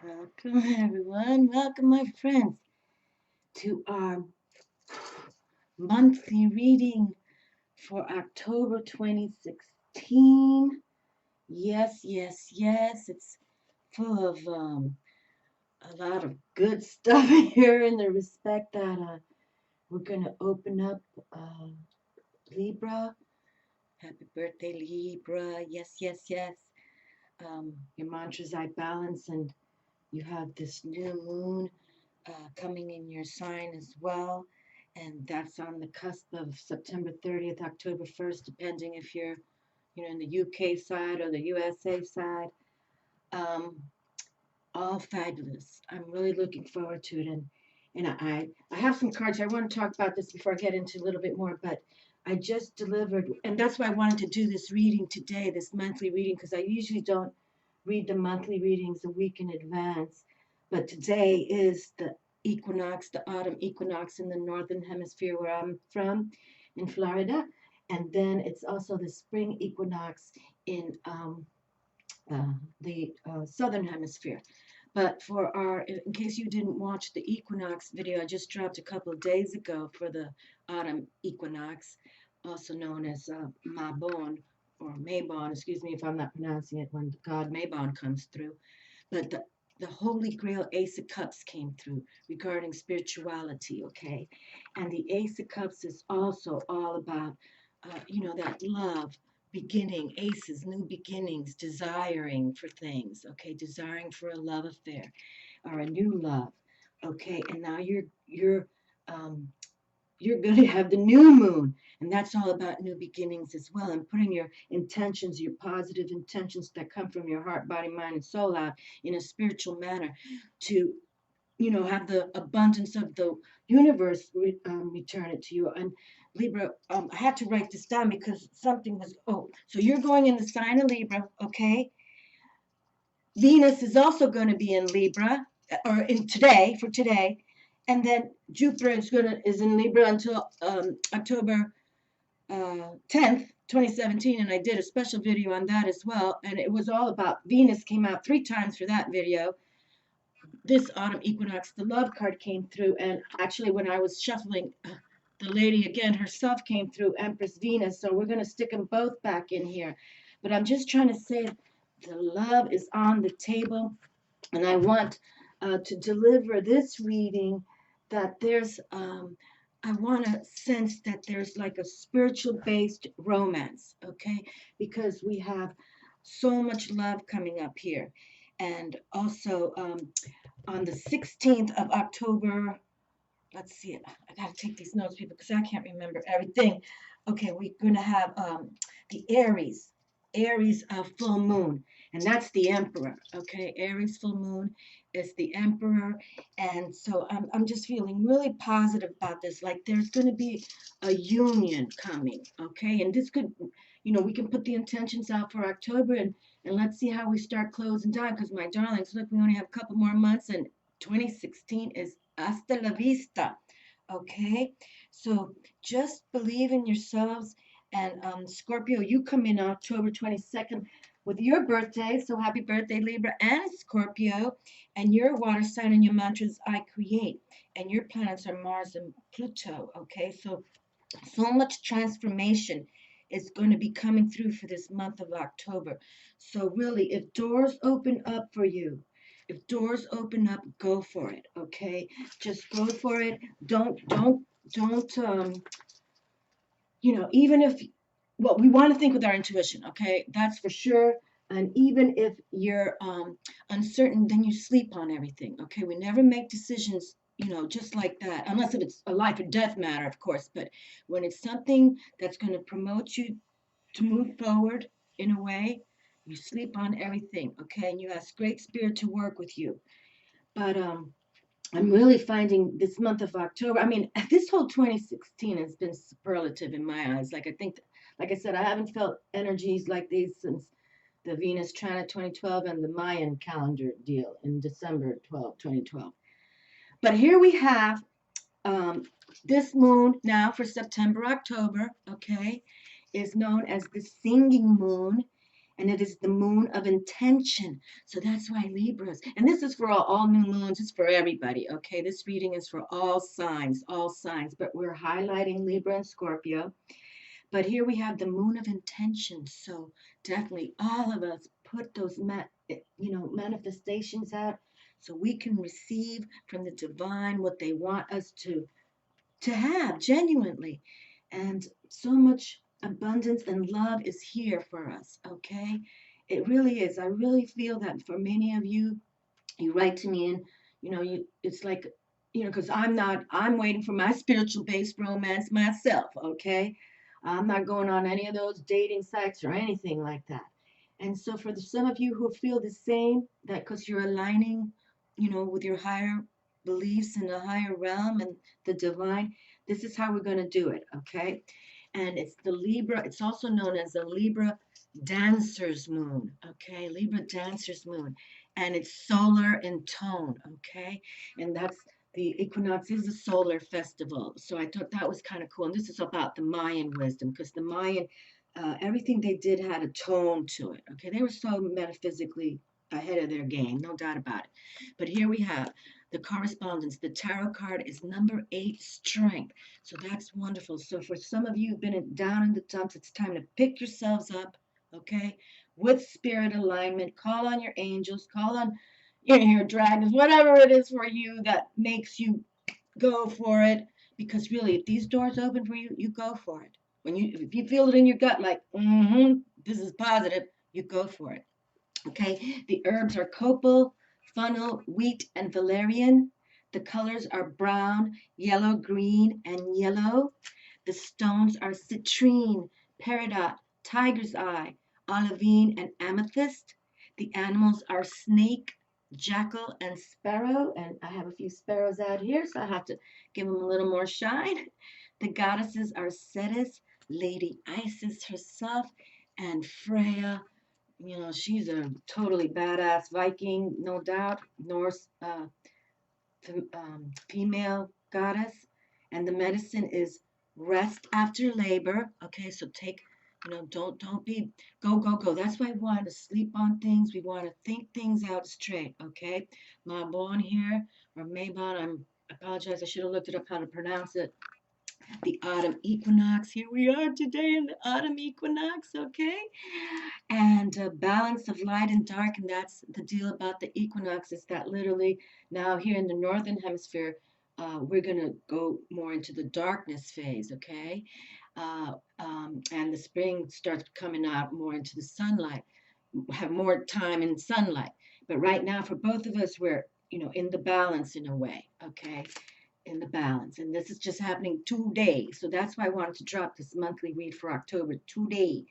Welcome, everyone. Welcome, my friends, to our monthly reading for October 2016. Yes, yes, yes. It's full of a lot of good stuff here in the respect that we're going to open up Libra. Happy birthday, Libra. Yes, yes, yes. Your mantras I balance, and you have this new moon coming in your sign as well. And that's on the cusp of September 30th, October 1st, depending if you're, in the UK side or the USA side. Um, all fabulous. I'm really looking forward to it. And I have some cards. I want to talk about this before I get into a little bit more, but I just delivered, and that's why I wanted to do this reading today, this monthly reading, because I usually don't read the monthly readings a week in advance. But today is the equinox, the autumn equinox in the northern hemisphere where I'm from, in Florida. And then it's also the spring equinox in the southern hemisphere. But for in case you didn't watch the equinox video I just dropped a couple of days ago for the autumn equinox, also known as Mabon or Mabon, excuse me if I'm not pronouncing it, when God Mabon comes through. But the Holy Grail Ace of Cups came through regarding spirituality, okay? And the Ace of Cups is also all about, that love, beginning, aces, new beginnings, desiring for things, okay? Desiring for a love affair or a new love, okay? And now um, you're going to have the new moon, and that's all about new beginnings as well, and putting your intentions, your positive intentions that come from your heart, body, mind, and soul out in a spiritual manner to have the abundance of the universe return it to you. And Libra, I had to write this down because something was, so you're going in the sign of Libra, okay? Venus is also going to be in Libra, or in today, for today. And then Jupiter is in Libra until October 10th, 2017, and I did a special video on that as well. And it was all about Venus, came out 3 times for that video. This autumn equinox, the love card came through, and actually when I was shuffling, the lady again herself came through, Empress Venus. So we're going to stick them both back in here. But I'm just trying to say the love is on the table, and I want to deliver this reading that I want to sense that there's like a spiritual based romance, okay? Because we have so much love coming up here. And also on the 16th of October, let's see, I got to take these notes, people, because I can't remember everything. Okay, we're going to have the Aries full moon, and that's the Emperor. Okay, Aries full moon is the Emperor, and so I'm just feeling really positive about this. Like there's going to be a union coming. Okay, and this could, we can put the intentions out for October, and let's see how we start closing down. Because my darlings, look, we only have a couple more months, and 2016 is hasta la vista. Okay, so just believe in yourselves. And Scorpio, you come in October 22nd with your birthday. So happy birthday, Libra and Scorpio. And your water sign and your mantras I create. And your planets are Mars and Pluto. Okay, so much transformation is going to be coming through for this month of October. So really, if doors open up for you, if doors open up, go for it. Okay, just go for it. Don't. Even if, well, we want to think with our intuition. Okay, that's for sure. And even if you're uncertain, then you sleep on everything. Okay, we never make decisions just like that, unless if it's a life or death matter, of course. But when it's something that's going to promote you to move forward in a way, you sleep on everything, okay? And you ask Great Spirit to work with you. But I'm really finding this month of October, I mean, this whole 2016 has been superlative in my eyes. Like, I think, like I said, I haven't felt energies like these since the Venus Trine 2012 and the Mayan calendar deal in December 2012. But here we have um, this moon now for September, October, okay, is known as the singing moon. and it is the moon of intention. So that's why Libras, and this is for all new moons, it's for everybody, okay? This reading is for all signs, but we're highlighting Libra and Scorpio. But here we have the moon of intention. So definitely all of us put those manifestations out so we can receive from the divine what they want us to have genuinely. And so much abundance and love is here for us, okay? It really is. I really feel that for many of you, you write to me and, it's like, because I'm waiting for my spiritual based romance myself, okay? I'm not going on any of those dating sites or anything like that. And so for some of you who feel the same, that because you're aligning, with your higher beliefs in the higher realm and the divine, this is how we're going to do it, okay? And it's the Libra, it's also known as the Libra Dancer's Moon, okay? Libra Dancer's Moon. And it's solar in tone, okay? And that's the equinox is a solar festival. So I thought that was kind of cool. And this is about the Mayan wisdom, because the Mayan, everything they did had a tone to it, okay? They were so metaphysically ahead of their game, no doubt about it. But here we have the correspondence. The tarot card is number 8, strength. So that's wonderful. So for some of you who've been down in the dumps, it's time to pick yourselves up, okay? With spirit alignment, call on your angels, call on your dragons, whatever it is for you that makes you go for it. Because really, if these doors open for you, you go for it. If you feel it in your gut, like, this is positive, you go for it. Okay, the herbs are copal, funnel, wheat, and valerian. The colors are brown, yellow, green, and yellow. The stones are citrine, peridot, tiger's eye, olivine, and amethyst. The animals are snake, jackal, and sparrow. And I have a few sparrows out here, so I have to give them a little more shine. The goddesses are Ceres, Lady Isis herself, and Freya. She's a totally badass Viking, no doubt, Norse female goddess. And the medicine is rest after labor. Okay, so take, don't be go. That's why we want to sleep on things. We want to think things out straight. Okay, Mabon here, or Mabon. I apologize. I should have looked it up how to pronounce it. The autumn equinox. Here we are today in the autumn equinox, okay? And balance of light and dark, and that's the deal about the equinox, is that literally now here in the northern hemisphere, we're going to go more into the darkness phase, okay? And the spring starts coming out more into the sunlight, have more time in sunlight. But right now, for both of us, we're, in the balance in a way, okay? In the balance. And this is just happening today. So that's why I wanted to drop this monthly read for October today.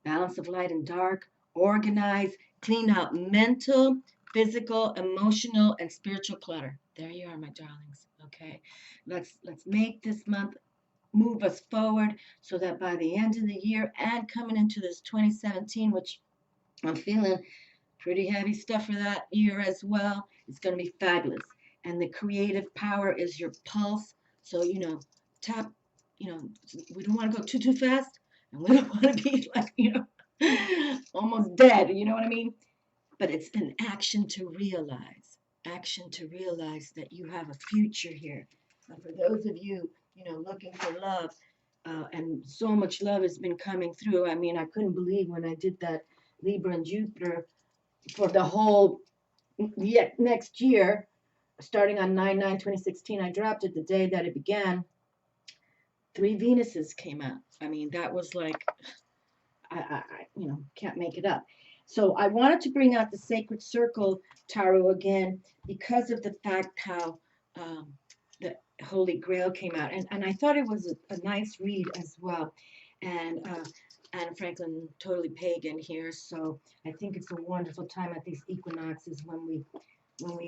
Balance of light and dark, organize, clean out mental, physical, emotional, and spiritual clutter. There you are, my darlings. Okay. Let's make this month move us forward so that by the end of the year and coming into this 2017, which I'm feeling pretty heavy stuff for that year as well. It's going to be fabulous. And the creative power is your pulse. So, tap, we don't want to go too fast. And we don't want to be like, almost dead. You know what I mean? But it's an action to realize that you have a future here. And for those of you, looking for love, and so much love has been coming through. I mean, I couldn't believe when I did that Libra and Jupiter for the whole next year, starting on 9/9/2016. I dropped it the day that it began. 3 Venuses came out. I mean, that was like, I can't make it up. So I wanted to bring out the Sacred Circle Tarot again because of the fact how the Holy Grail came out. And I thought it was a nice read as well. And Anne Franklin, totally pagan here. So I think it's a wonderful time at these equinoxes when we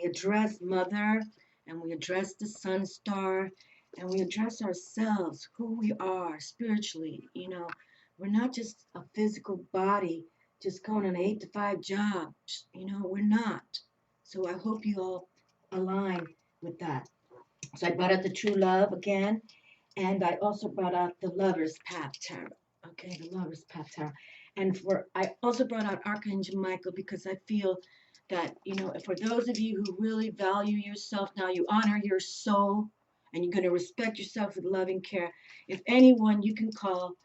address Mother, and we address the Sun Star, and we address ourselves, who we are spiritually. We're not just a physical body just going an 8-to-5 job. We're not. So I hope you all align with that. So I brought out the True Love again, and I also brought out the Lover's Path Tarot. Okay, the Lover's Path Tarot. And I also brought out Archangel Michael because I feel that, you know, for those of you who really value yourself now, you honor your soul, and you're going to respect yourself with loving care. If anyone you can call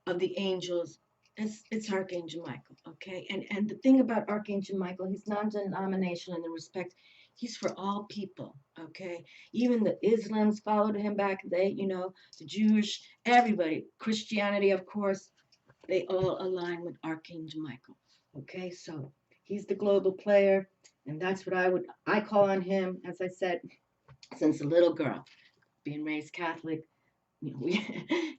of the angels, it's Archangel Michael, okay? And the thing about Archangel Michael, he's non-denominational in the respect, he's for all people, okay? Even the Islams followed him back then, you know, the Jewish, everybody, Christianity, of course, they all align with Archangel Michael. Okay, so he's the global player, and that's what I call on him, as I said, since a little girl, being raised Catholic. You know,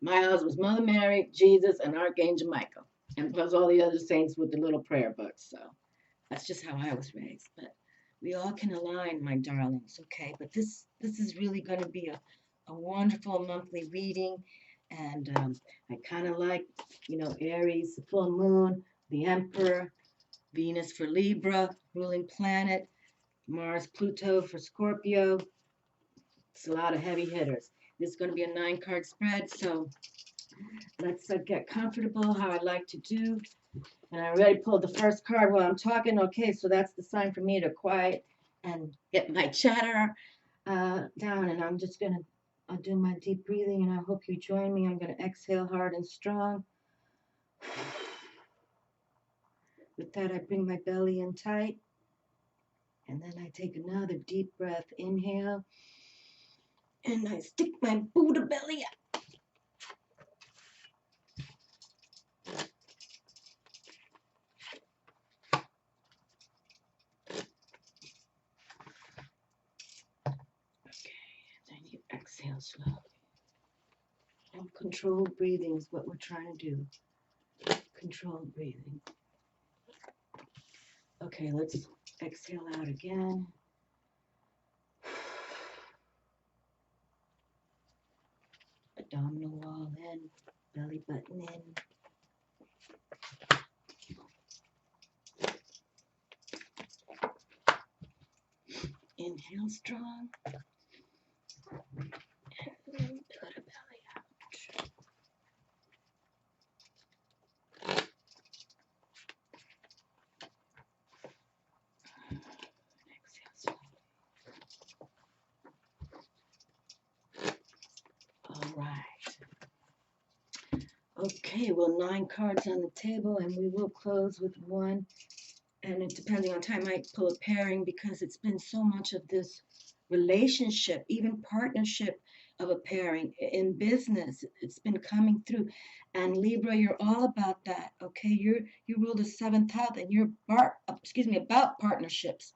my house was Mother Mary, Jesus, and Archangel Michael, and plus all the other saints with the little prayer books. So that's just how I was raised. But we all can align, my darlings. Okay, but this is really going to be a wonderful monthly reading. And I kind of like, you know, Aries, the full moon, the Emperor, Venus for Libra, ruling planet, Mars, Pluto for Scorpio. It's a lot of heavy hitters. This is going to be a 9-card spread, so let's get comfortable how I like to do. And I already pulled the first card while I'm talking. Okay, so that's the sign for me to quiet and get my chatter down. And I'm just going to I'll do my deep breathing, and I hope you join me. I'm going to exhale hard and strong. With that, I bring my belly in tight. And then I take another deep breath. Inhale. And I stick my Buddha belly up. Okay, then you exhale slowly. And controlled breathing is what we're trying to do. Controlled breathing. Okay, let's exhale out again. Abdominal wall in, belly button in. Inhale strong. And then put a belly out. Exhale slowly. All right. Okay, well, 9 cards on the table, and we will close with one. And it, depending on time, I might pull a pairing because it's been so much of this relationship, even partnership of a pairing in business. It's been coming through. And Libra, you're all about that. Okay, you rule the 7th house, and you're about partnerships,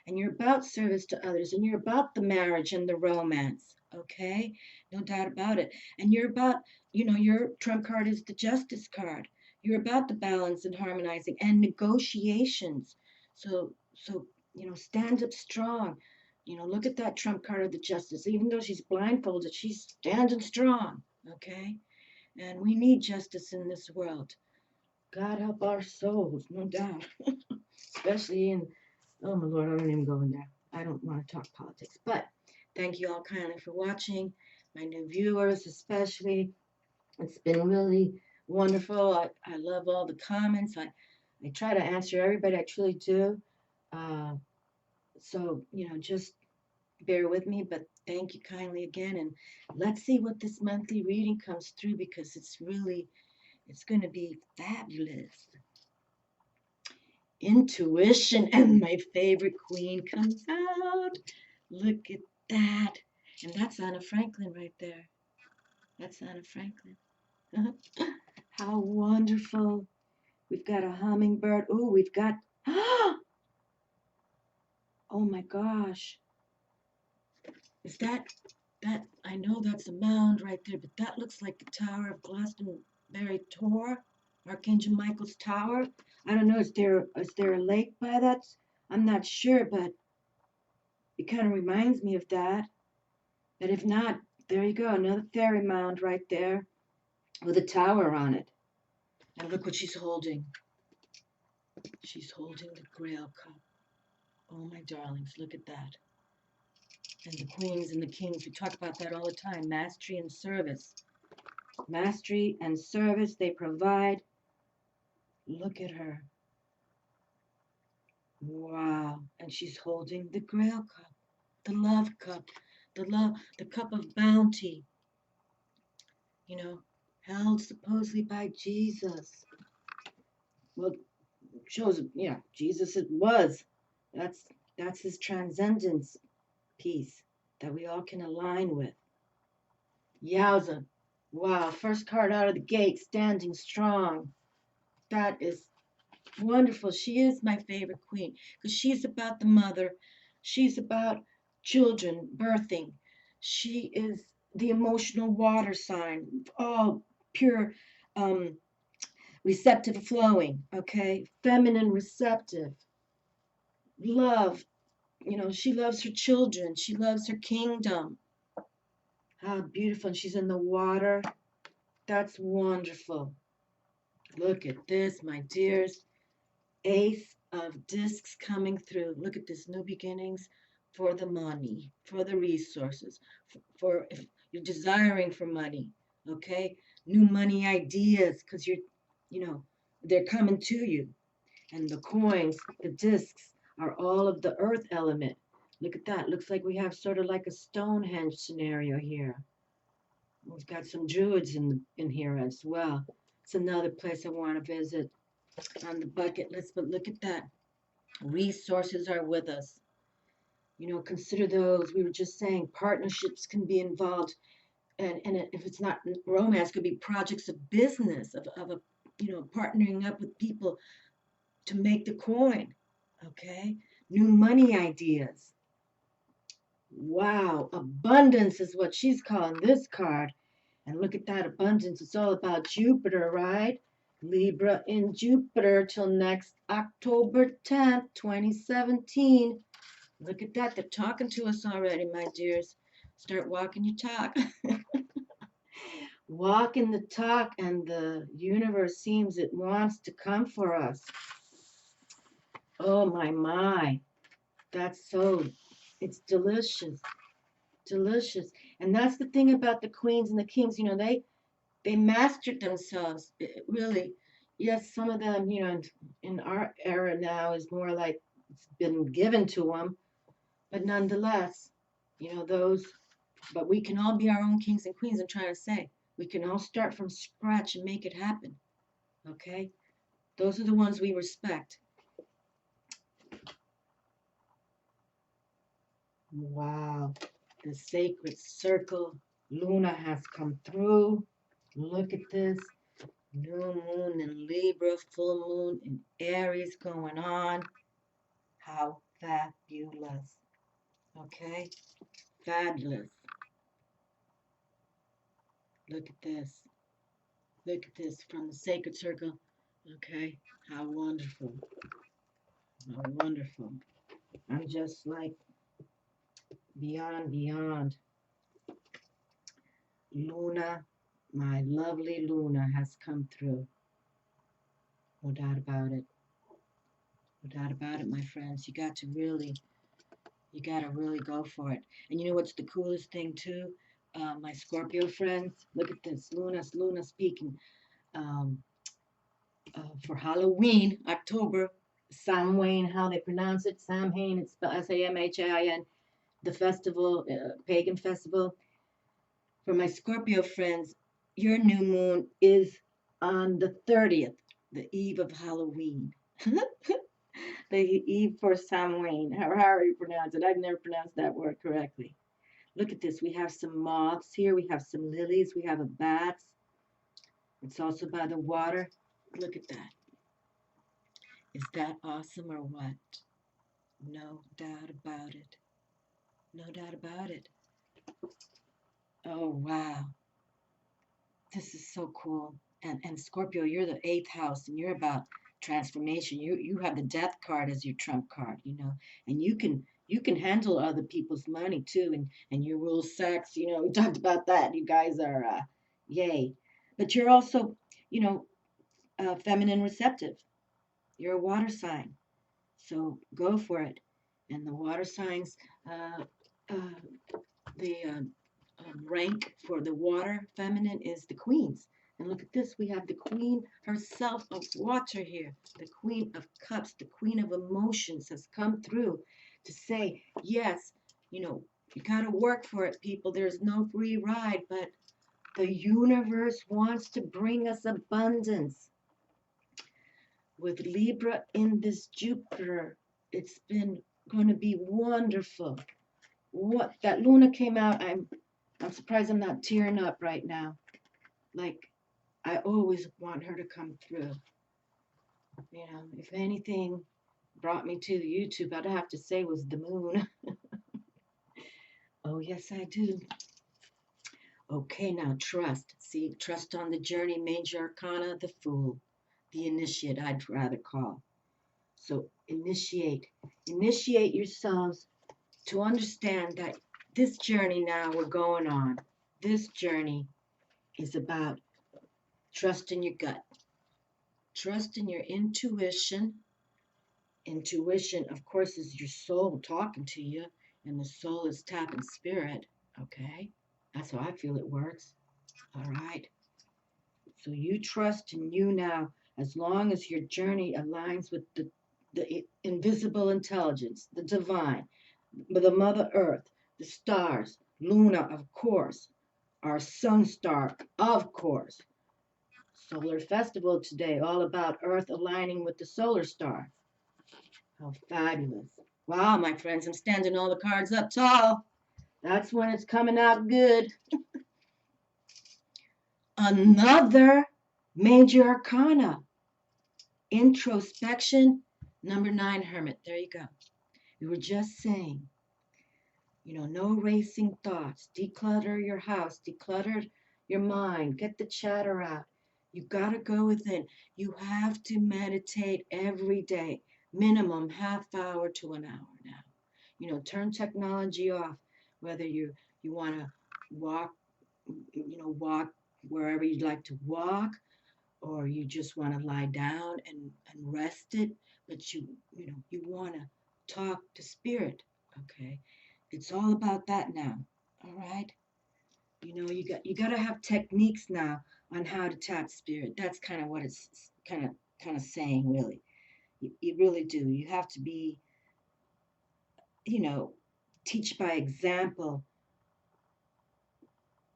and you're about service to others, and you're about the marriage and the romance. Okay, no doubt about it. And you're about, you know, your trump card is the Justice card. You're about the balance and harmonizing and negotiations. So you know, stand up strong. You know, look at that trump card of the Justice. Even though she's blindfolded, she's standing strong. Okay, and we need justice in this world. God help our souls, no doubt. Especially in, oh my Lord, I don't even go in there. I don't want to talk politics. But thank you all kindly for watching. My new viewers, especially. It's been really wonderful. I love all the comments. I try to answer everybody. I truly do. Uh, so, you know, just bear with me. But thank you kindly again. And let's see what this monthly reading comes through, because it's going to be fabulous. Intuition, and my favorite queen comes out. Look at that. And that's Anna Franklin right there. That's Anna Franklin. How wonderful. We've got a hummingbird. Oh, we've got, oh my gosh. Is that, I know that's a mound right there, but that looks like the Tower of Glastonbury Tor, Archangel Michael's tower. I don't know, is there a lake by that? I'm not sure, but it kind of reminds me of that. But if not, there you go, another fairy mound right there with a tower on it. And look what she's holding. She's holding the Grail cup. Oh, my darlings, look at that. And the queens and the kings, we talk about that all the time. Mastery and service. Mastery and service, they provide Look at her. Wow. And she's holding the Grail cup, the love cup, the cup of bounty, you know, held supposedly by Jesus. Well, shows, yeah, Jesus it was. That's that's his transcendence piece that we all can align with. Yowza. Wow, first card out of the gate, standing strong. That is wonderful. She is my favorite queen because she's about the mother. She's about children, birthing. She is the emotional water sign, all pure, um, receptive flowing, okay? Feminine receptive. Love. You know, she loves her children. She loves her kingdom. How beautiful. And she's in the water. That's wonderful. Look at this, my dears. Ace of discs coming through. Look at this, new beginnings for the money, for the resources, for if you're desiring for money, okay? New money ideas, because you know, they're coming to you. And the coins, the discs, are all of the earth element. Look at that. Looks like we have sort of like a Stonehenge scenario here. We've got some druids in here as well. It's another place I want to visit on the bucket list, but look at that. Resources are with us. You know, consider those. We were just saying partnerships can be involved. And if it's not romance, it could be projects of business, of a, you know, partnering up with people to make the coin. Okay. New money ideas. Wow. Abundance is what she's calling this card. And look at that abundance. It's all about Jupiter, right? Libra in Jupiter till next October 10th, 2017. Look at that. They're talking to us already, my dears. Start walking your talk. Walking the talk, and the universe seems it wants to come for us. Oh, my. That's so, it's delicious. Delicious. And that's the thing about the queens and the kings. You know, they mastered themselves. Really, yes, some of them, you know, in our era now is more like it's been given to them, but nonetheless, you know, those, but we can all be our own kings and queens. I'm trying to say, we can all start from scratch and make it happen. Okay? Those are the ones we respect. Wow. The sacred circle. Luna has come through. Look at this. New moon in Libra, full moon in Aries going on. How fabulous. Okay? Fabulous. Look at this. Look at this from the sacred circle. Okay? How wonderful. How wonderful. I'm just like beyond. Luna, my lovely Luna has come through. No doubt about it. No doubt about it, my friends. You got to really go for it. And you know what's the coolest thing too? My Scorpio friends, look at this. Luna speaking. Um, for Halloween, October, Samhain, how they pronounce it. Samhain, it's spelled Samhain. The festival, pagan festival. For my Scorpio friends, your new moon is on the 30th, the eve of Halloween. The eve for Samhain, however you pronounce it. I've never pronounced that word correctly. Look at this. We have some moths here. We have some lilies. We have a bats. It's also by the water. Look at that. Is that awesome or what? No doubt about it. No doubt about it. Oh, wow. This is so cool. And Scorpio, you're the 8th house, and you're about transformation. You have the death card as your trump card, you know, and you can handle other people's money too, and you rule sex. You know, we talked about that. You guys are yay, but you're also, you know, feminine receptive. You're a water sign, so go for it. And the water signs, the rank for the water feminine is the queens. And look at this, we have the Queen herself of water here. The Queen of Cups, the Queen of Emotions has come through to say, yes, you know, you got to work for it, people. There's no free ride, but the universe wants to bring us abundance. With Libra in this Jupiter, it's been going to be wonderful. What that Luna came out, I'm surprised I'm not tearing up right now. Like, I always want her to come through. You know, if anything brought me to YouTube, I'd have to say was the moon. Oh, yes, I do. Okay, now trust. See, trust on the journey, major arcana, the fool, the initiate, I'd rather call. So initiate yourselves to understand that this journey now we're going on, this journey is about trust in your gut, trust in your intuition. Intuition, of course, is your soul talking to you, and the soul is tapping spirit, okay? That's how I feel it works, all right? So you trust in you now, as long as your journey aligns with the invisible intelligence, the divine, the Mother Earth, the stars, Luna, of course, our sun star, of course. Solar festival today, all about Earth aligning with the solar star. How fabulous. Wow, my friends, I'm standing all the cards up tall. That's when it's coming out good. Another major arcana. Introspection, number 9, Hermit. There you go. We were just saying, you know, no racing thoughts. Declutter your house, declutter your mind, get the chatter out. You got to go within. You have to meditate every day, minimum half hour to an hour now. You know, turn technology off, whether you want to walk, you know, walk wherever you'd like to walk, or you just want to lie down and rest it, but you know, you want to talk to spirit, okay? It's all about that now, all right? You know, you got to have techniques now on how to tap spirit. That's kind of what it's kind of saying, really. You really do. You have to be, you know, teach by example.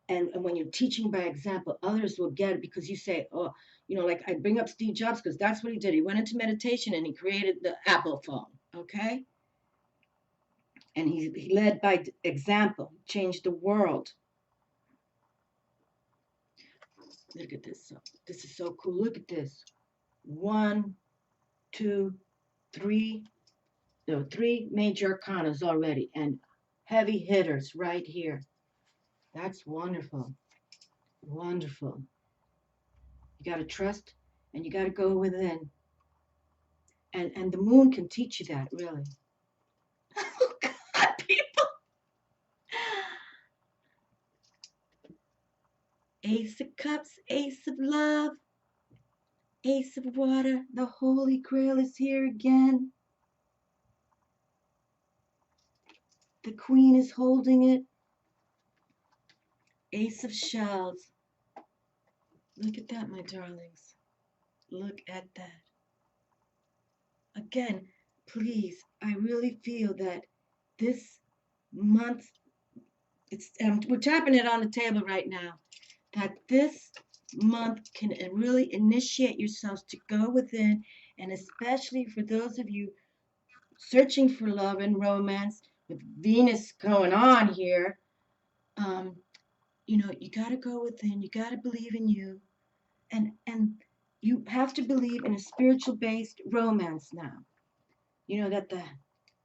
And when you're teaching by example, others will get it because you say, oh, you know, like I bring up Steve Jobs because that's what he did. He went into meditation and he created the Apple phone, okay? And he led by example, changed the world. Look at this. So, this is so cool. Look at this. 1, 2, 3. There were 3 major arcanas already and heavy hitters right here. That's wonderful. Wonderful. You got to trust and you got to go within. And the moon can teach you that, really. Oh, God, people. Ace of Cups, Ace of Love, Ace of Water. The Holy Grail is here again. The Queen is holding it. Ace of Shells. Look at that, my darlings. Look at that. Again, please, I really feel that this month, we're tapping it on the table right now, that this month can really initiate yourselves to go within, and especially for those of you searching for love and romance with Venus going on here, you know, you got to go within, you got to believe in you, and you have to believe in a spiritual-based romance now. You know, that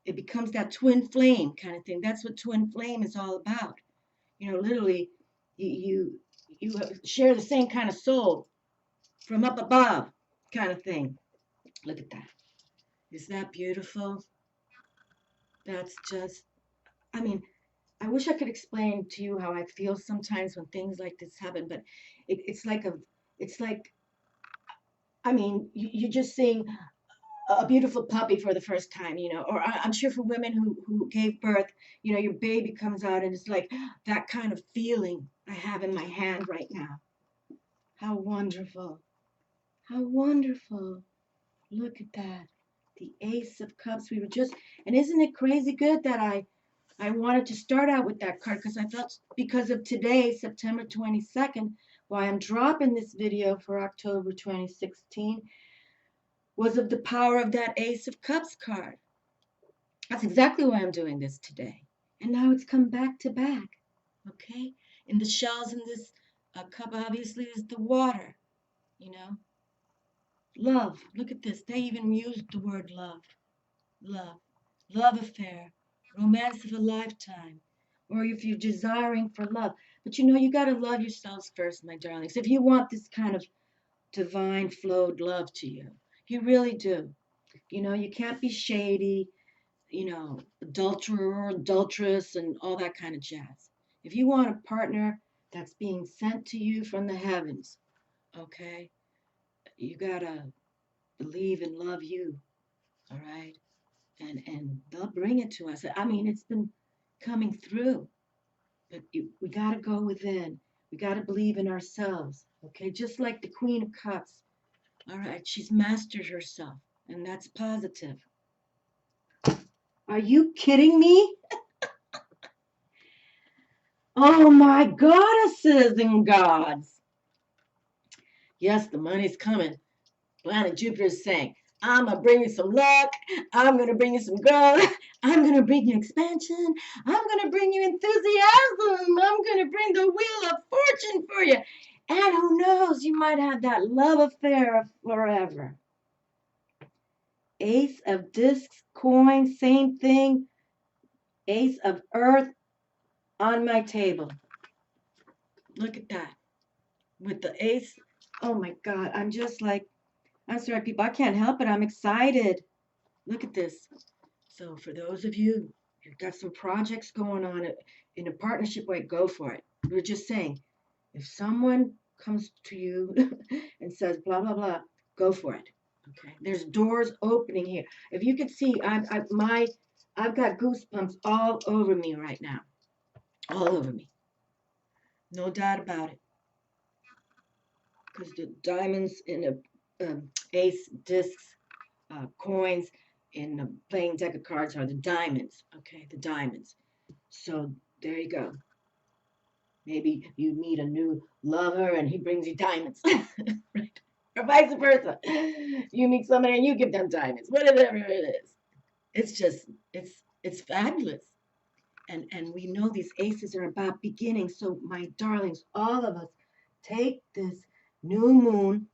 it becomes that twin flame kind of thing. That's what twin flame is all about. You know, literally, you share the same kind of soul from up above kind of thing. Look at that. Is that beautiful? That's just, I mean, I wish I could explain to you how I feel sometimes when things like this happen, but it's like, I mean, you're just seeing a beautiful puppy for the first time, you know, or I'm sure for women who gave birth, you know, your baby comes out and it's like that kind of feeling I have in my hand right now. How wonderful. How wonderful. Look at that. The Ace of Cups. We were just, and isn't it crazy good that I wanted to start out with that card because I felt because of today, September 22nd, why I'm dropping this video for October 2016 was of the power of that Ace of Cups card. That's exactly why I'm doing this today. And now it's come back to back. Okay? And the shells in this cup obviously is the water, you know? Love. Look at this. They even used the word love. Love. Love affair. Romance of a lifetime. Or if you're desiring for love. But you know, you got to love yourselves first, my darlings. If you want this kind of divine flowed love to you, you really do. You know, you can't be shady, you know, adulterer, adulteress, and all that kind of jazz. If you want a partner that's being sent to you from the heavens, okay, you gotta believe and love you, all right, and they'll bring it to us. I mean, it's been coming through, but we gotta go within. We gotta believe in ourselves, okay, just like the Queen of Cups. All right, she's mastered herself, and that's positive. Are you kidding me? Oh, my goddesses and gods. Yes, the money's coming. Planet Jupiter is saying, I'm going to bring you some luck. I'm going to bring you some growth. I'm going to bring you expansion. I'm going to bring you enthusiasm. I'm going to bring the wheel of fortune for you. And who knows, you might have that love affair forever. Ace of discs, coin, same thing. Ace of earth on my table. Look at that. With the ace. Oh my God. I'm just like, I'm sorry, people. I can't help it. I'm excited. Look at this. So for those of you, you've got some projects going on in a partnership way, go for it. We're just saying, if someone comes to you and says, blah, blah, blah, go for it. Okay. There's doors opening here. If you could see, I've got goosebumps all over me right now. All over me. No doubt about it. Because the diamonds in a ace discs, coins in the playing deck of cards are the diamonds. Okay, the diamonds. So there you go. Maybe you meet a new lover and he brings you diamonds, right? Or vice versa. You meet somebody and you give them diamonds. Whatever it is, it's just it's fabulous. And we know these aces are about beginning. So my darlings, all of us, take this new moon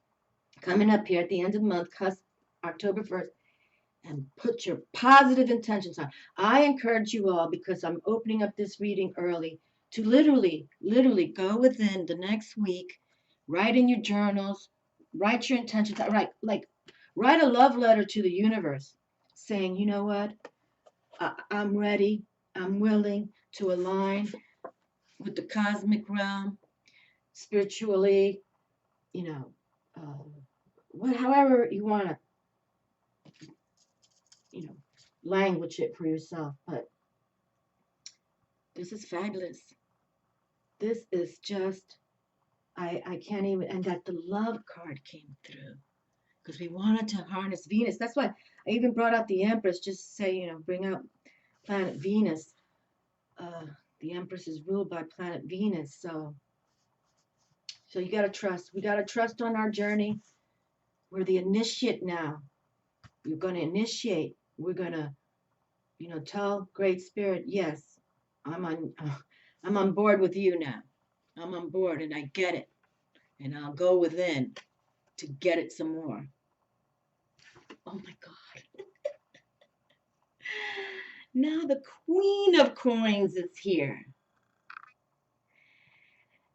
coming up here at the end of the month, October 1st, and put your positive intentions on. I encourage you all, because I'm opening up this reading early, to literally go within the next week, write in your journals, write your intentions, write a love letter to the universe saying, you know what, I'm ready, I'm willing to align with the cosmic realm, spiritually, you know, however you want to, you know, language it for yourself. But this is fabulous. This is just, I can't even, and that the love card came through because we wanted to harness Venus. That's why I even brought out the Empress, just to say, you know, bring out planet Venus. The Empress is ruled by planet Venus. So you got to trust. We got to trust on our journey. We're the initiate now. You're going to initiate. We're going to, you know, tell Great Spirit, yes, I'm on board with you now. I'm on board and I get it. And I'll go within to get it some more. Oh my God. Now the Queen of Coins is here.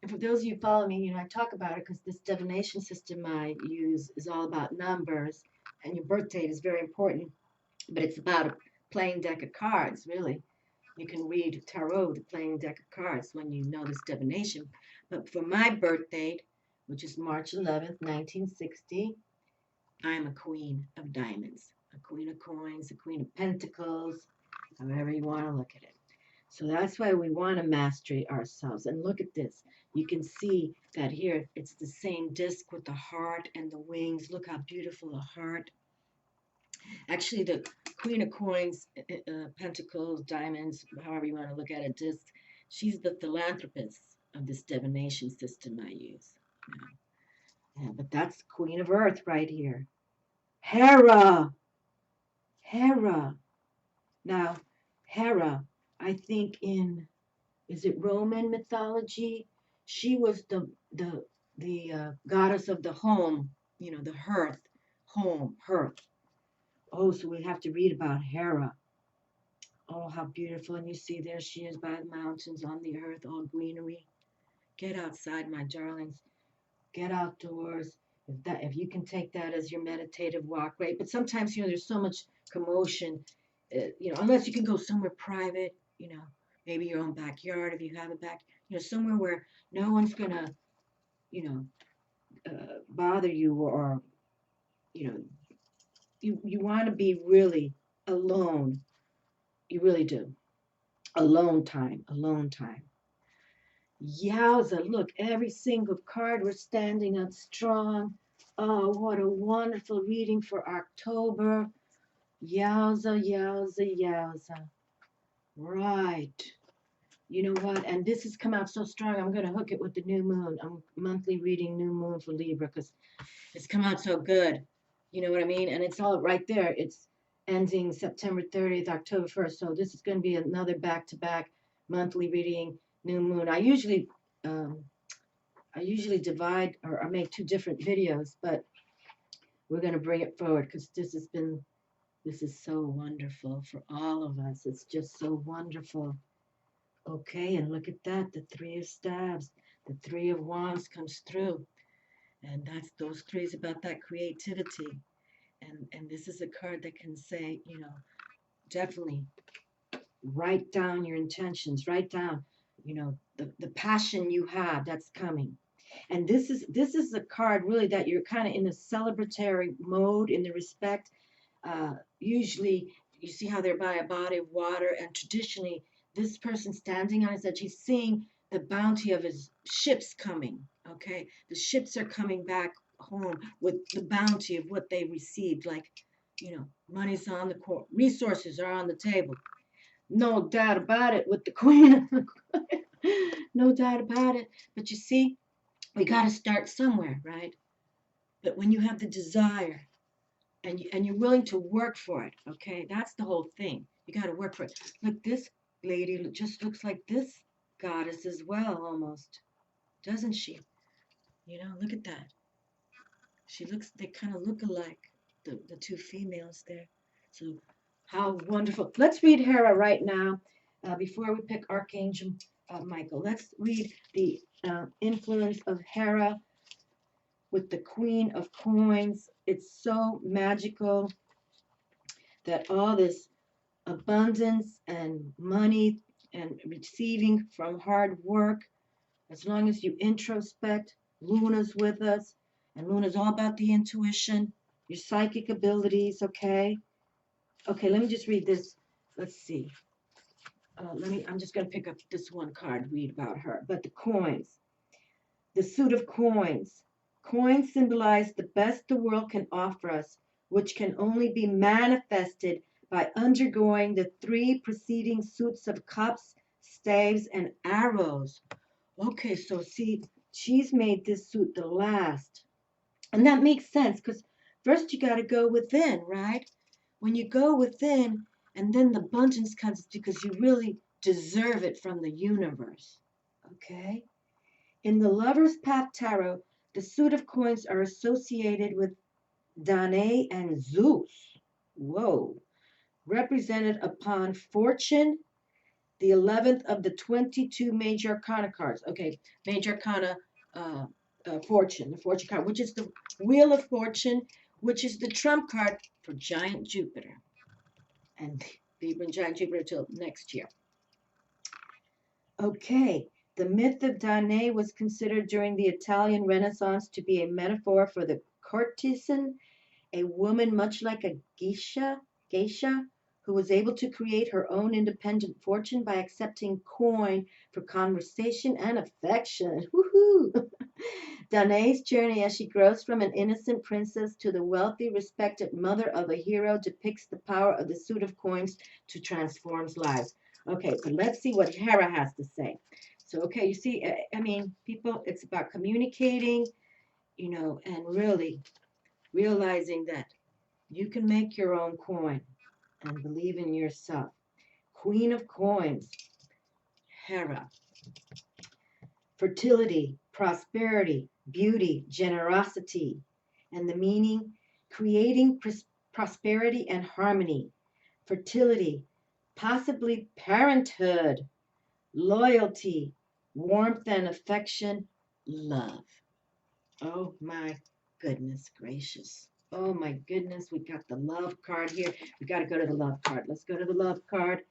And for those of you who follow me, you know, I talk about it because this divination system I use is all about numbers. And your birth date is very important. But it's about a playing deck of cards, really. You can read tarot with a playing deck of cards when you know this divination. But for my birth date, which is March 11th, 1960, I'm a queen of diamonds, a queen of coins, a queen of pentacles, however you want to look at it. So that's why we want to mastery ourselves. And look at this. You can see that here it's the same disc with the heart and the wings. Look how beautiful the heart. Actually, the Queen of Coins, Pentacles, Diamonds, however you want to look at it, disc. She's the philanthropist of this divination system I use. Yeah, but that's Queen of Earth right here. Hera. Hera. Now, Hera, I think is it Roman mythology? She was the goddess of the home, the hearth, home, hearth. Oh, so we have to read about Hera. Oh, how beautiful. And you see there she is by the mountains on the earth, all greenery. Get outside, my darlings. Get outdoors. If you can take that as your meditative walk, right? But sometimes, there's so much commotion, unless you can go somewhere private, maybe your own backyard if you have a back, somewhere where no one's gonna, bother you, or you want to be really alone. You really do. Alone time, alone time. Yowza, look, every single card, we're standing up strong. Oh, what a wonderful reading for October. Yowza, yowza, yowza. Right. You know what? And this has come out so strong, I'm going to hook it with the new moon. I'm monthly reading new moon for Libra because it's come out so good. You know what I mean? And it's all right there. It's ending September 30th, October 1st. So this is going to be another back-to-back monthly reading, new moon. I usually divide or make two different videos, but we're going to bring it forward because this is so wonderful for all of us. It's just so wonderful. Okay, and look at that, the Three of Staves, the Three of Wands comes through. And those three is about that creativity. And this is a card that can say, definitely write down your intentions, write down, the passion you have that's coming. And this is a card really that you're kind of in a celebratory mode in the respect. Usually you see how they're by a body of water, and traditionally this person standing on his edge, he's seeing the bounty of his ships coming. Okay, the ships are coming back home with the bounty of what they received, like, money's on the court, resources are on the table. No doubt about it with the queen. No doubt about it. But you see, we got to start somewhere, right? But when you have the desire and you're willing to work for it, okay, that's the whole thing. You got to work for it. Look, this lady just looks like this goddess as well, almost, doesn't she? Look at that. They kind of look alike, the two females there. So how wonderful. Let's read Hera right now before we pick Archangel Michael. Let's read the influence of Hera with the Queen of Coins. It's so magical that all this abundance and money and receiving from hard work, as long as you introspect, Luna's with us, and Luna's all about the intuition, your psychic abilities, okay? Okay, let me just read this. Let's see. I'm just going to pick up this one card, read about her. But the coins, the suit of coins. Coins symbolize the best the world can offer us, which can only be manifested by undergoing the three preceding suits of cups, staves, and arrows. Okay, so see, she's made this suit the last. And that makes sense because first you got to go within, right? When you go within, and then the abundance comes because you really deserve it from the universe. Okay? In the Lover's Path Tarot, the suit of coins are associated with Danae and Zeus. Whoa. Represented upon fortune, the 11th of the 22 major arcana cards. Okay, major arcana, fortune, the fortune card, which is the Wheel of Fortune, which is the trump card for Giant Jupiter. And Libra and Giant Jupiter till next year. Okay, the myth of Danae was considered during the Italian Renaissance to be a metaphor for the courtesan, a woman much like a geisha, who was able to create her own independent fortune by accepting coin for conversation and affection. Woohoo! Danae's journey as she grows from an innocent princess to the wealthy, respected mother of a hero depicts the power of the suit of coins to transform lives. Okay, but let's see what Hera has to say. So, okay, you see, I mean, people, it's about communicating, you know, and really realizing that you can make your own coin and believe in yourself. Queen of Coins, Hera. Fertility, prosperity, beauty, generosity. And the meaning, creating prosperity and harmony. Fertility, possibly parenthood, loyalty, warmth and affection, love. Oh my goodness gracious. Oh my goodness, we got the love card here. We got to go to the love card. Let's go to the love card.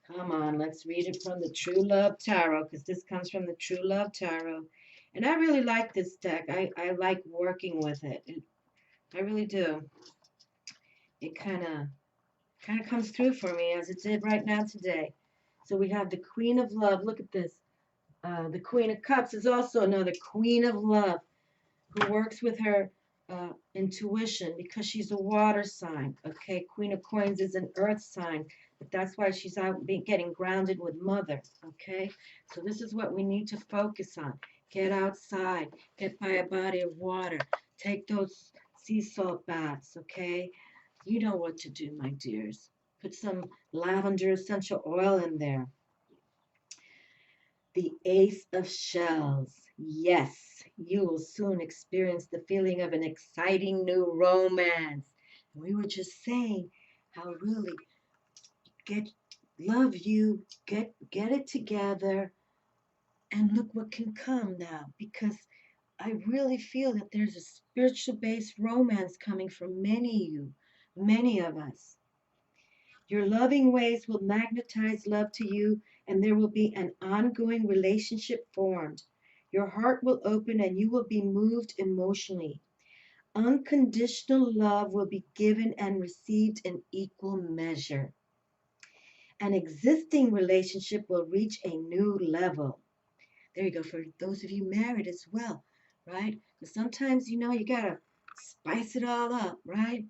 Come on, let's read it from the True Love Tarot, because this comes from the True Love Tarot. And I really like this deck. I like working with it. I really do. It kind of comes through for me as it did right now today. So we have the Queen of Love. Look at this. The Queen of Cups is also another Queen of Love who works with her intuition because she's a water sign. Okay, Queen of Coins is an earth sign, but that's why she's out getting grounded with Mother. Okay, so this is what we need to focus on. Get outside, get by a body of water, take those sea salt baths. Okay, you know what to do, my dears. Put some lavender essential oil in there. The Ace of Shells. Yes, you will soon experience the feeling of an exciting new romance. And we were just saying how really love you, get it together, and look what can come now. Because I really feel that there's a spiritual based romance coming from many of us. Your loving ways will magnetize love to you, and there will be an ongoing relationship formed. Your heart will open and you will be moved emotionally. Unconditional love will be given and received in equal measure. An existing relationship will reach a new level. There you go, for those of you married as well, right? Because sometimes, you know, you got to spice it all up, right?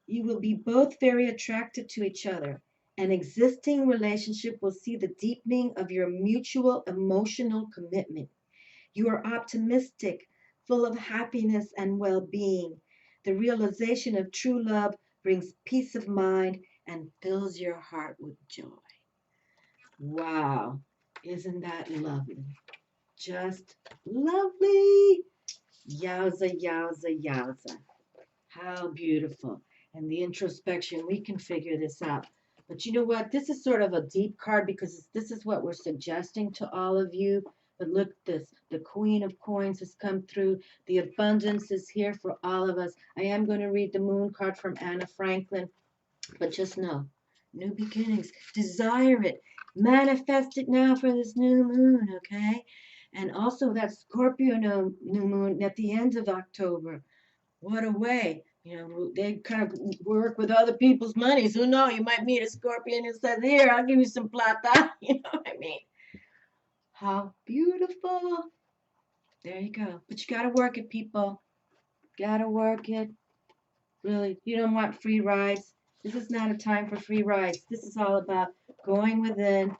You will be both very attracted to each other. An existing relationship will see the deepening of your mutual emotional commitment. You are optimistic, full of happiness and well being. The realization of true love brings peace of mind and fills your heart with joy. Wow, isn't that lovely? Just lovely. Yowza, yowza, yowza. How beautiful. And the introspection, we can figure this out. But you know what? This is sort of a deep card because this is what we're suggesting to all of you. But look at this. The Queen of Coins has come through. The abundance is here for all of us. I am going to read the Moon card from Anna Franklin. But just know, new beginnings. Desire it. Manifest it now for this new moon, okay? And also that Scorpio new moon at the end of October. What a way. You know, they kind of work with other people's money. So, no, you might meet a Scorpion and says, here, I'll give you some plata. You know what I mean? How beautiful. There you go. But you got to work it, people. Got to work it. Really, you don't want free rides. This is not a time for free rides. This is all about going within,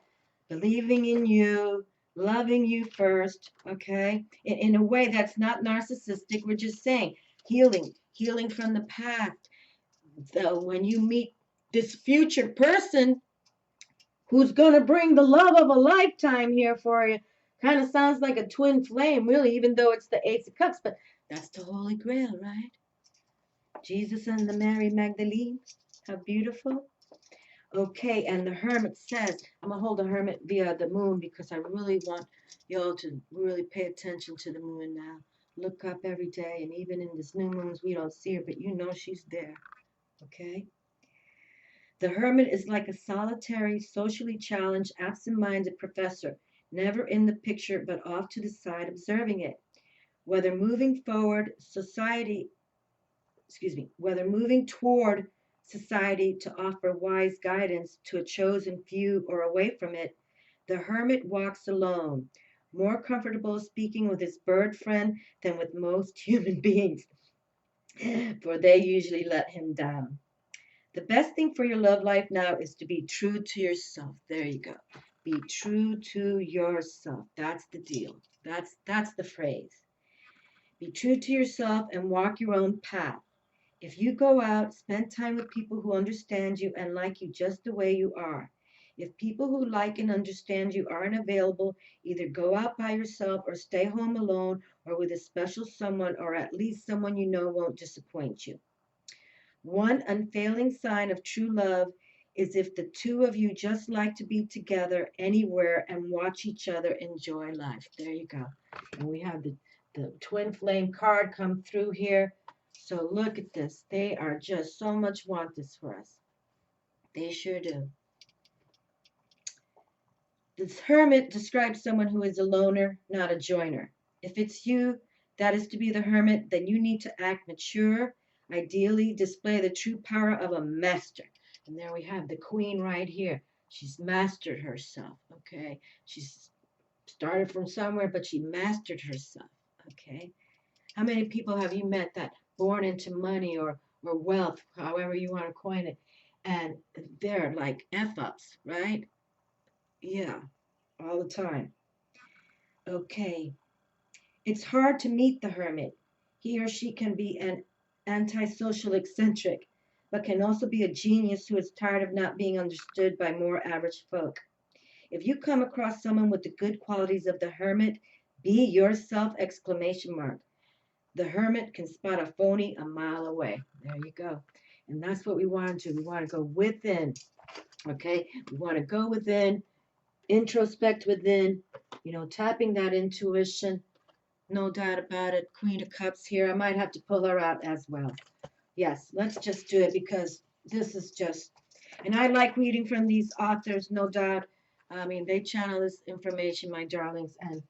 believing in you, loving you first, okay? In a way that's not narcissistic. We're just saying healing from the past. So when you meet this future person who's going to bring the love of a lifetime here for you, kind of sounds like a twin flame, really, even though it's the Ace of Cups, but that's the Holy Grail, right? Jesus and the Mary Magdalene. How beautiful. Okay, and the Hermit says, I'm going to hold the Hermit via the moon because I really want y'all to really pay attention to the moon now. Look up every day, and even in this new moons, we don't see her, but you know she's there. Okay? The Hermit is like a solitary, socially challenged, absent-minded professor, never in the picture but off to the side observing it. Whether moving toward society to offer wise guidance to a chosen few or away from it, the hermit walks alone, more comfortable speaking with his bird friend than with most human beings, for they usually let him down. The best thing for your love life now is to be true to yourself. There you go. Be true to yourself. That's the deal. That's the phrase. Be true to yourself and walk your own path. If you go out, spend time with people who understand you and like you just the way you are. If people who like and understand you aren't available, either go out by yourself or stay home alone or with a special someone, or at least someone you know won't disappoint you. One unfailing sign of true love is if the two of you just like to be together anywhere and watch each other enjoy life. There you go. And we have the twin flame card come through here. So look at this. They are just so much want this for us. They sure do. This hermit describes someone who is a loner, not a joiner. If it's you that is to be the hermit, then you need to act mature, ideally display the true power of a master. And there we have the queen right here. She's mastered herself, okay? She's started from somewhere, but she mastered herself, okay? How many people have you met that born into money or wealth, however you want to coin it, and they're like F-ups, right? Yeah, all the time. Okay. It's hard to meet the hermit. He or she can be an antisocial eccentric, but can also be a genius who is tired of not being understood by more average folk. If you come across someone with the good qualities of the hermit, be yourself! Exclamation mark. The hermit can spot a phony a mile away. There you go. And that's what we want to do. We want to go within. Okay? We want to go within, introspect within, tapping that intuition. No doubt about it. Queen of Cups here. I might have to pull her out as well. Yes, let's just do it because this is just, and I like reading from these authors, no doubt. I mean, they channel this information, my darlings, and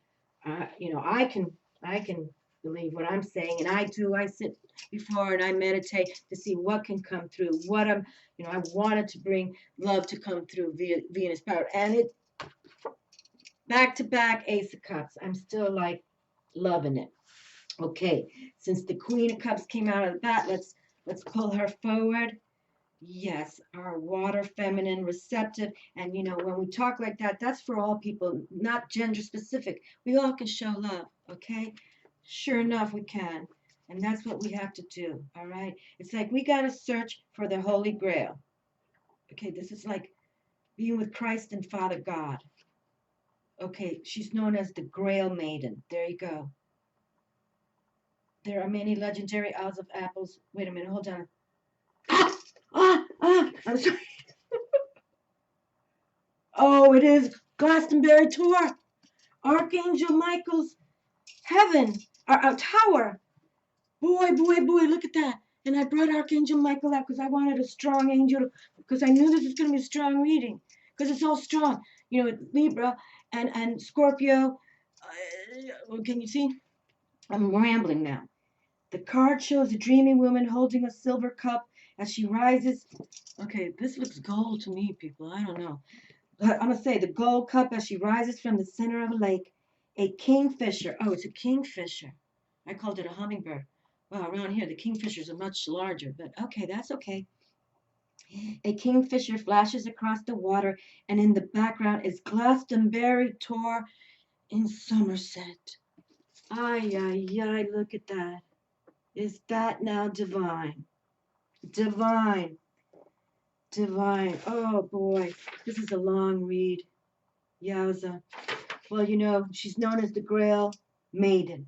I can believe what I'm saying, and I do. I sit before and I meditate to see what can come through. I wanted to bring love to come through via Venus power, and it back to back Ace of Cups. I'm still like loving it. Okay, since the Queen of Cups came out of the bat, let's pull her forward. Yes, our water, feminine, receptive. And when we talk like that, that's for all people, not gender specific. We all can show love, okay? Sure enough, we can. And that's what we have to do, all right? It's like we got to search for the Holy Grail. Okay, this is like being with Christ and Father God. Okay, she's known as the Grail Maiden. There you go. There are many legendary Isles of Apples. Wait a minute, hold on. I'm sorry. Oh, it is Glastonbury Tor. Archangel Michael's heaven, tower. Boy, look at that. And I brought Archangel Michael out because I wanted a strong angel, because I knew this was going to be a strong reading, because it's all strong. Libra and Scorpio. Can you see? I'm rambling now. The card shows a dreamy woman holding a silver cup as she rises. Okay, this looks gold to me, people. I don't know. I'm going to say the gold cup as she rises from the center of a lake. A kingfisher. Oh, it's a kingfisher. I called it a hummingbird. Well, around here, the kingfishers are much larger, but okay, that's okay. A kingfisher flashes across the water, and in the background is Glastonbury Tor in Somerset. Ay, ay, ay, look at that. Is that now divine? Divine. Divine. Oh, boy. This is a long read. Yowza. Well, she's known as the Grail Maiden.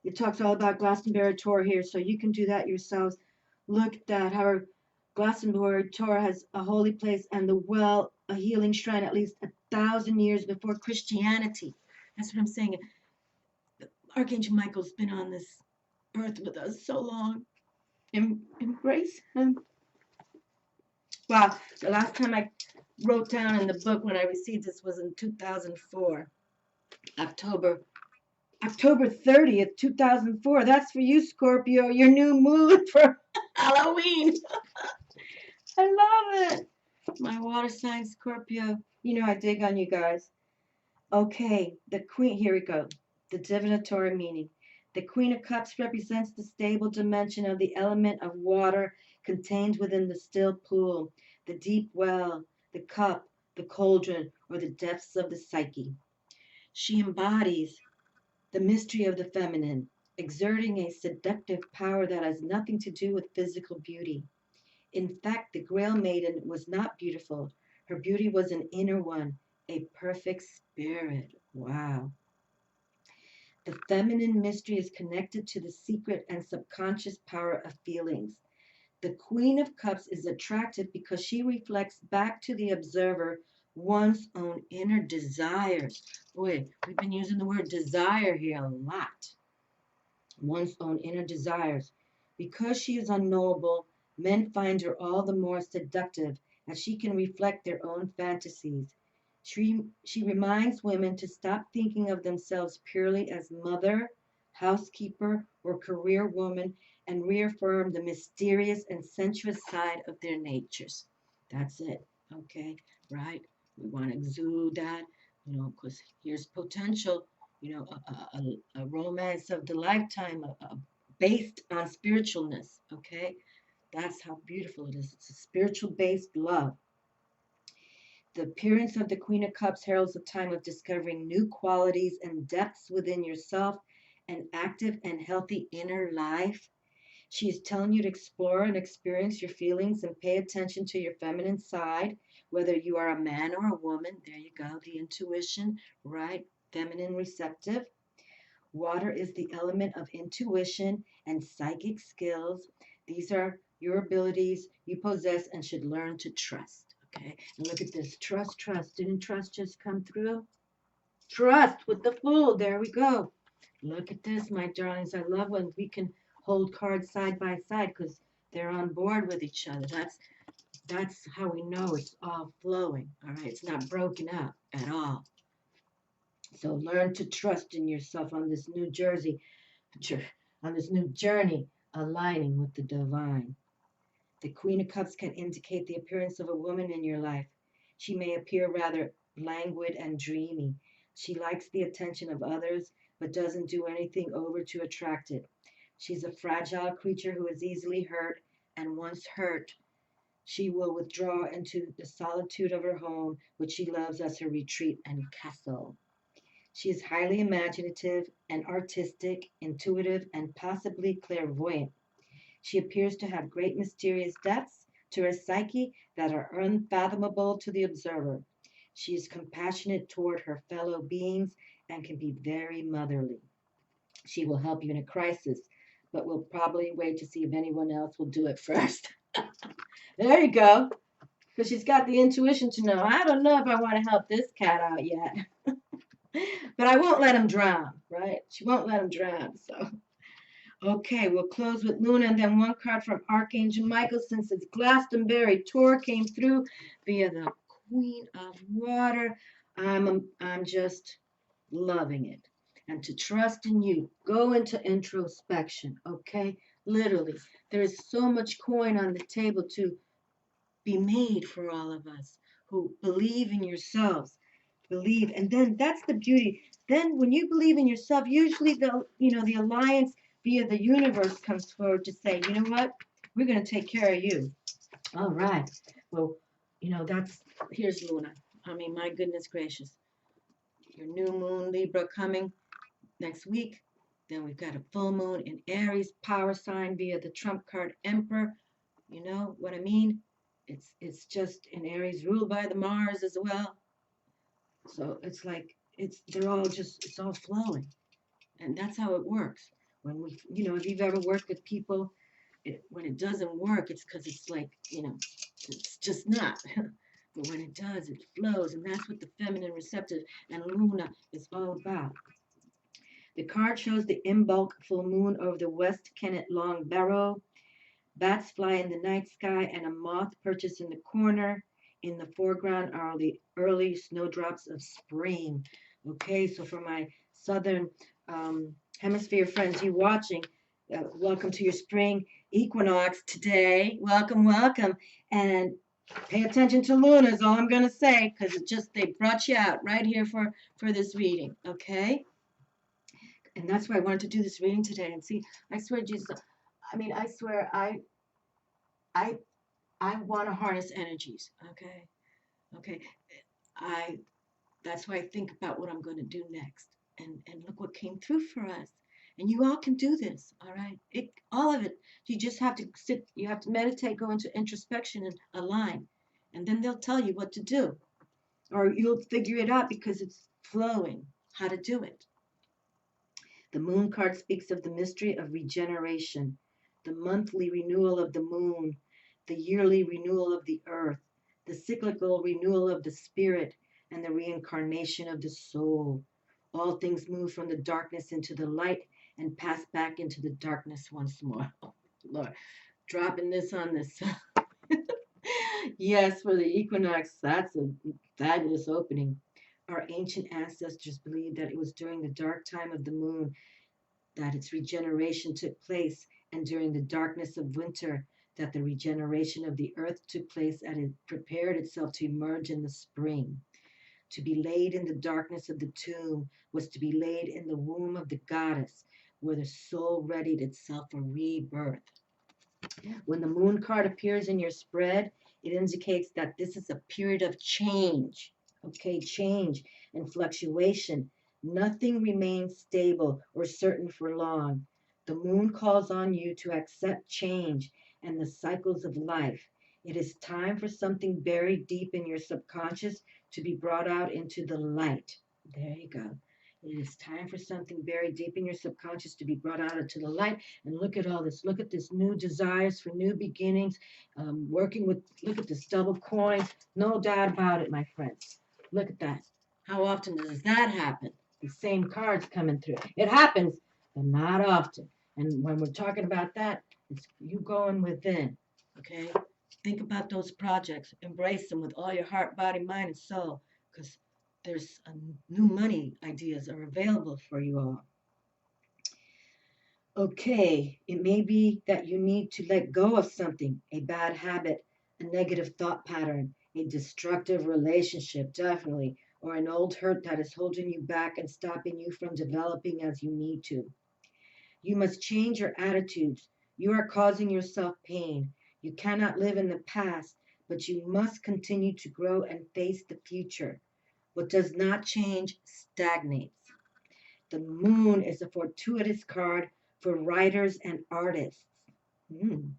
It talks all about Glastonbury Tor here, so you can do that yourselves. Look at that. How Glastonbury Tor has a holy place and the well, a healing shrine at least 1,000 years before Christianity. That's what I'm saying. Archangel Michael's been on this earth with us so long. Embrace him. Wow, the last time I wrote down in the book when I received this was in 2004, October 30th, 2004. That's for you, Scorpio, your new moon for Halloween. I love it. My water sign Scorpio. You know I dig on you guys. Okay, the Queen, here we go. The divinatory meaning. The Queen of Cups represents the stable dimension of the element of water contained within the still pool, the deep well, the cup, the cauldron, or the depths of the psyche. She embodies the mystery of the feminine, exerting a seductive power that has nothing to do with physical beauty. In fact, the Grail Maiden was not beautiful. Her beauty was an inner one, a perfect spirit. Wow. The feminine mystery is connected to the secret and subconscious power of feelings. The Queen of Cups is attractive because she reflects back to the observer one's own inner desires. Boy, we've been using the word desire here a lot. One's own inner desires. Because she is unknowable, men find her all the more seductive as she can reflect their own fantasies. She reminds women to stop thinking of themselves purely as mother, housekeeper, or career woman and reaffirm the mysterious and sensuous side of their natures. That's it. Okay, right? We want to exude that, because here's potential, a romance of the lifetime based on spiritualness. Okay, that's how beautiful it is. It's a spiritual based love. The appearance of the Queen of Cups heralds a time of discovering new qualities and depths within yourself, an active and healthy inner life. She is telling you to explore and experience your feelings and pay attention to your feminine side, whether you are a man or a woman. There you go, the intuition, right? Feminine receptive. Water is the element of intuition and psychic skills. These are your abilities you possess and should learn to trust. Okay, and look at this. Trust, trust. Didn't trust just come through? Trust with the Fool. There we go. Look at this, my darlings. I love when we can hold cards side by side because they're on board with each other. That's how we know it's all flowing. All right, it's not broken up at all. So learn to trust in yourself on this new journey, aligning with the divine. The Queen of Cups can indicate the appearance of a woman in your life. She may appear rather languid and dreamy. She likes the attention of others, but doesn't do anything over to attract it. She's a fragile creature who is easily hurt, and once hurt, she will withdraw into the solitude of her home, which she loves as her retreat and castle. She is highly imaginative and artistic, intuitive, and possibly clairvoyant. She appears to have great mysterious depths to her psyche that are unfathomable to the observer. She is compassionate toward her fellow beings and can be very motherly. She will help you in a crisis, but will probably wait to see if anyone else will do it first. There you go. Because she's got the intuition to know, I don't know if I want to help this cat out yet. But I won't let him drown, right? She won't let him drown. So, okay, we'll close with Luna and then one card from Archangel Michael since its Glastonbury Tor came through via the Queen of Water. I'm just loving it. And to trust in you, go into introspection, okay? Literally, there is so much coin on the table to be made for all of us who believe in yourselves. Believe, and then that's the beauty. Then when you believe in yourself, usually the alliance via the universe comes forward to say, you know what, we're going to take care of you. All right. Well, that's here's Luna. I mean, my goodness gracious, your new moon Libra coming next week. Then we've got a full moon in Aries power sign via the trump card Emperor. You know what I mean? It's just in Aries ruled by the Mars as well. So it's like it's all flowing. And that's how it works. When if you've ever worked with people, when it doesn't work, it's because it's like, it's just not. But when it does, it flows. And that's what the feminine receptive and Luna is all about. The card shows the in-bulk full moon over the West Kennet Long Barrow. Bats fly in the night sky and a moth perches in the corner. In the foreground are the early snowdrops of spring. Okay, so for my Southern Hemisphere friends, you watching, welcome to your spring. equinox today. Welcome, welcome. And pay attention to Luna is all I'm going to say, because it just, they brought you out right here for this reading, okay? And that's why I wanted to do this reading today. And see, I swear, Jesus, I mean, I swear, I, I want to harness energies, okay? Okay. I, that's why I think about what I'm going to do next. And look what came through for us. And you all can do this, all right? All of it. You just have to sit, you have to meditate, go into introspection and align. And then they'll tell you what to do. Or you'll figure it out because it's flowing, how to do it. The moon card speaks of the mystery of regeneration, the monthly renewal of the moon, the yearly renewal of the earth, the cyclical renewal of the spirit, and the reincarnation of the soul. All things move from the darkness into the light and pass back into the darkness once more. Oh, Lord, dropping this on this. Yes, for the equinox, that's a fabulous opening. Our ancient ancestors believed that it was during the dark time of the moon that its regeneration took place, and during the darkness of winter, that the regeneration of the earth took place and it prepared itself to emerge in the spring. To be laid in the darkness of the tomb was to be laid in the womb of the goddess, where the soul readied itself for rebirth. When the moon card appears in your spread, it indicates that this is a period of change. Okay, change and fluctuation. Nothing remains stable or certain for long. The moon calls on you to accept change and the cycles of life. It is time for something buried deep in your subconscious to be brought out into the light. There you go. It is time for something buried deep in your subconscious to be brought out into the light. And look at all this. Look at this new desires for new beginnings. Working with, look at this double coin. No doubt about it, my friends. Look at that. How often does that happen? The same cards coming through. It happens, but not often. And when we're talking about that, it's you going within. Okay? Think about those projects. Embrace them with all your heart, body, mind, and soul. Because there's new money ideas are available for you all. Okay, it may be that you need to let go of something, a bad habit, a negative thought pattern, a destructive relationship, definitely, or an old hurt that is holding you back and stopping you from developing as you need to. You must change your attitudes. You are causing yourself pain. You cannot live in the past, but you must continue to grow and face the future. What does not change stagnates. The moon is a fortuitous card for writers and artists. Mm.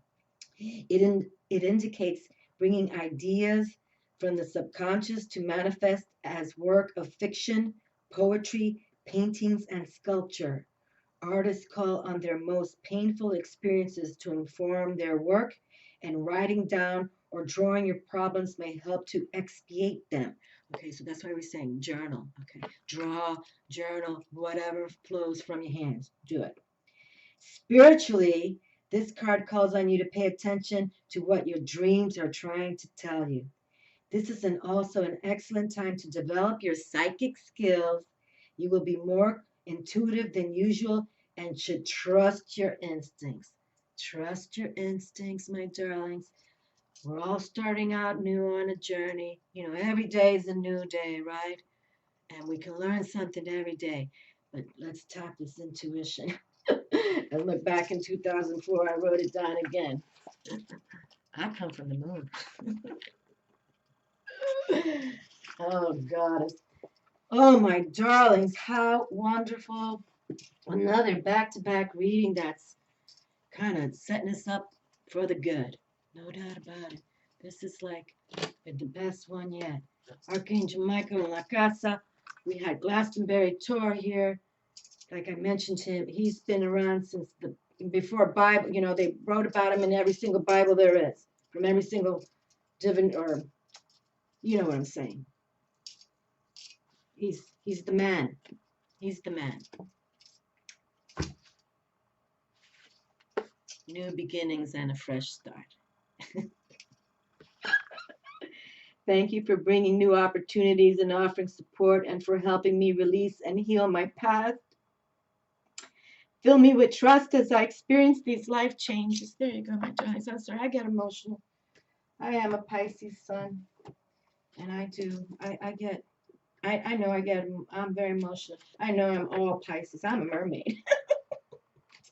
It indicates bringing ideas from the subconscious to manifest as work of fiction, poetry, paintings, and sculpture. Artists call on their most painful experiences to inform their work, and writing down or drawing your problems may help to expiate them. Okay, so that's why we're saying journal. Okay, draw, journal, whatever flows from your hands, do it. Spiritually, this card calls on you to pay attention to what your dreams are trying to tell you. This is also an excellent time to develop your psychic skills. You will be more intuitive than usual and should trust your instincts. Trust your instincts, my darlings. We're all starting out new on a journey. You know, every day is a new day, right? And we can learn something every day. But let's tap this intuition. And look, back in 2004, I wrote it down again. I come from the moon. Oh, goddess. Oh, my darlings, how wonderful. Another back-to-back reading that's kind of setting us up for the good. No doubt about it. This is like the best one yet. Archangel Michael in La Casa. We had Glastonbury Tor here. Like I mentioned him, he's been around since before Bible. You know, they wrote about him in every single Bible there is, from every single divine, or you know what I'm saying. He's the man. He's the man. New beginnings and a fresh start. Thank you for bringing new opportunities and offering support and for helping me release and heal my past. Fill me with trust as I experience these life changes. There you go, my darlings. I'm sorry, I get emotional. I am a Pisces sun, and I do. I'm very emotional. I know I'm all Pisces. I'm a mermaid.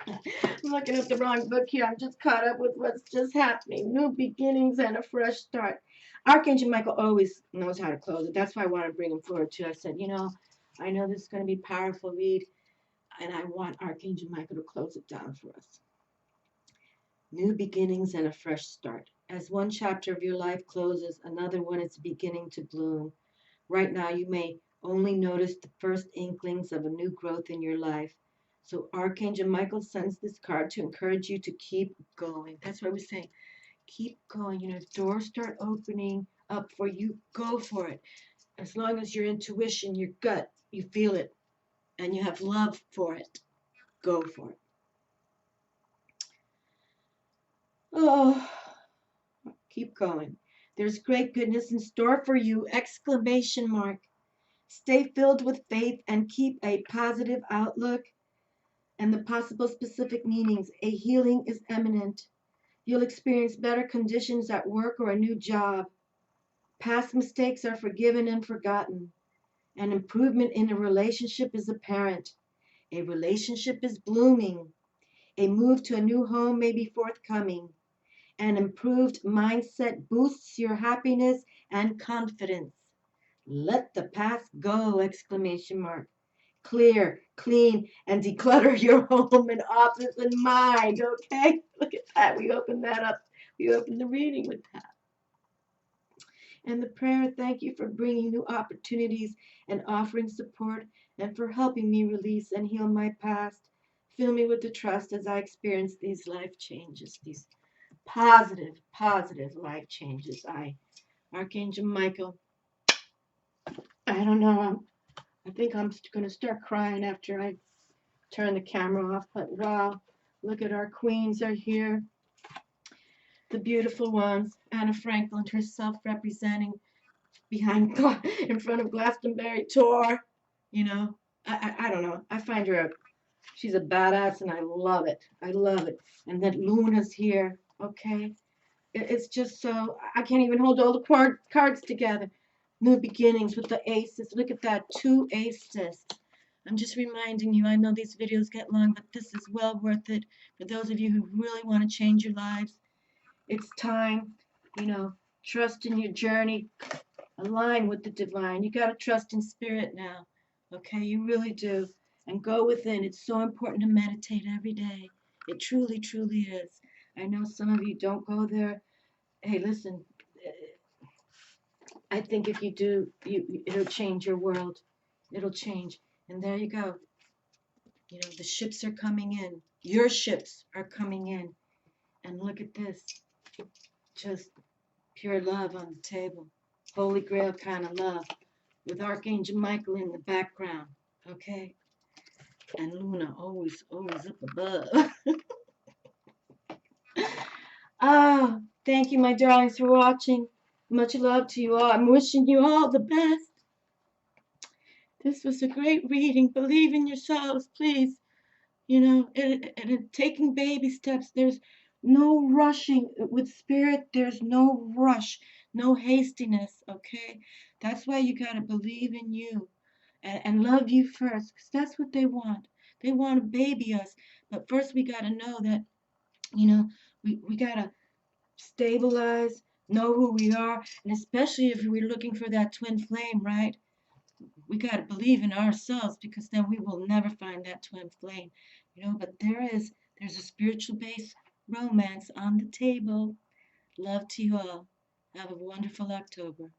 I'm looking at the wrong book here. I'm just caught up with what's just happening. New beginnings and a fresh start. Archangel Michael always knows how to close it. That's why I want to bring him forward too. I said, I know this is going to be a powerful read, and I want Archangel Michael to close it down for us. New beginnings and a fresh start. As one chapter of your life closes, another one is beginning to bloom. Right now, you may only notice the first inklings of a new growth in your life. So Archangel Michael sends this card to encourage you to keep going. That's why we say, keep going. Doors start opening up for you. Go for it. As long as your intuition, your gut, you feel it, and you have love for it, go for it. Oh, keep going. There's great goodness in store for you! Exclamation mark. Stay filled with faith and keep a positive outlook. And the possible specific meanings. A healing is imminent. You'll experience better conditions at work or a new job. Past mistakes are forgiven and forgotten. An improvement in a relationship is apparent. A relationship is blooming. A move to a new home may be forthcoming. An improved mindset boosts your happiness and confidence. Let the past go! Exclamation mark. Clear, clean, and declutter your home and office and mind, okay? Look at that. We opened that up. We opened the reading with that. And the prayer, thank you for bringing new opportunities and offering support and for helping me release and heal my past. Fill me with the trust as I experience these life changes, these positive life changes. Archangel Michael, I don't know. I think I'm going to start crying after I turn the camera off. But wow, look at our queens are here. The beautiful ones. Anna Franklin herself representing in front of Glastonbury Tor. I don't know. I find she's a badass, and I love it. I love it. And that Luna's here. Okay. It's just so, I can't even hold all the cards together. New beginnings with the aces. Look at that, 2 aces. I'm just reminding you, I know these videos get long, but this is well worth it for those of you who really want to change your lives. It's time, trust in your journey, align with the divine. You got to trust in spirit now, okay? You really do. And go within. It's so important to meditate every day. It truly, truly is. I know some of you don't go there. Hey, listen, I think if you do, it'll change your world. It'll change. And there you go. The ships are coming in. Your ships are coming in. And look at this. Just pure love on the table. Holy Grail kind of love. With Archangel Michael in the background. Okay? And Luna always up above. Thank you, my darlings, for watching. Much love to you all. I'm wishing you all the best. This was a great reading. Believe in yourselves, please. And taking baby steps. There's no rushing with spirit. There's no rush, no hastiness, okay? That's why you got to believe in you and love you first, because that's what they want. They want to baby us. But first we got to know that, we got to stabilize, know who we are, and especially if we're looking for that twin flame, right? We got to believe in ourselves, because then we will never find that twin flame, but there's a spiritual base romance on the table. Love to you all. Have a wonderful October.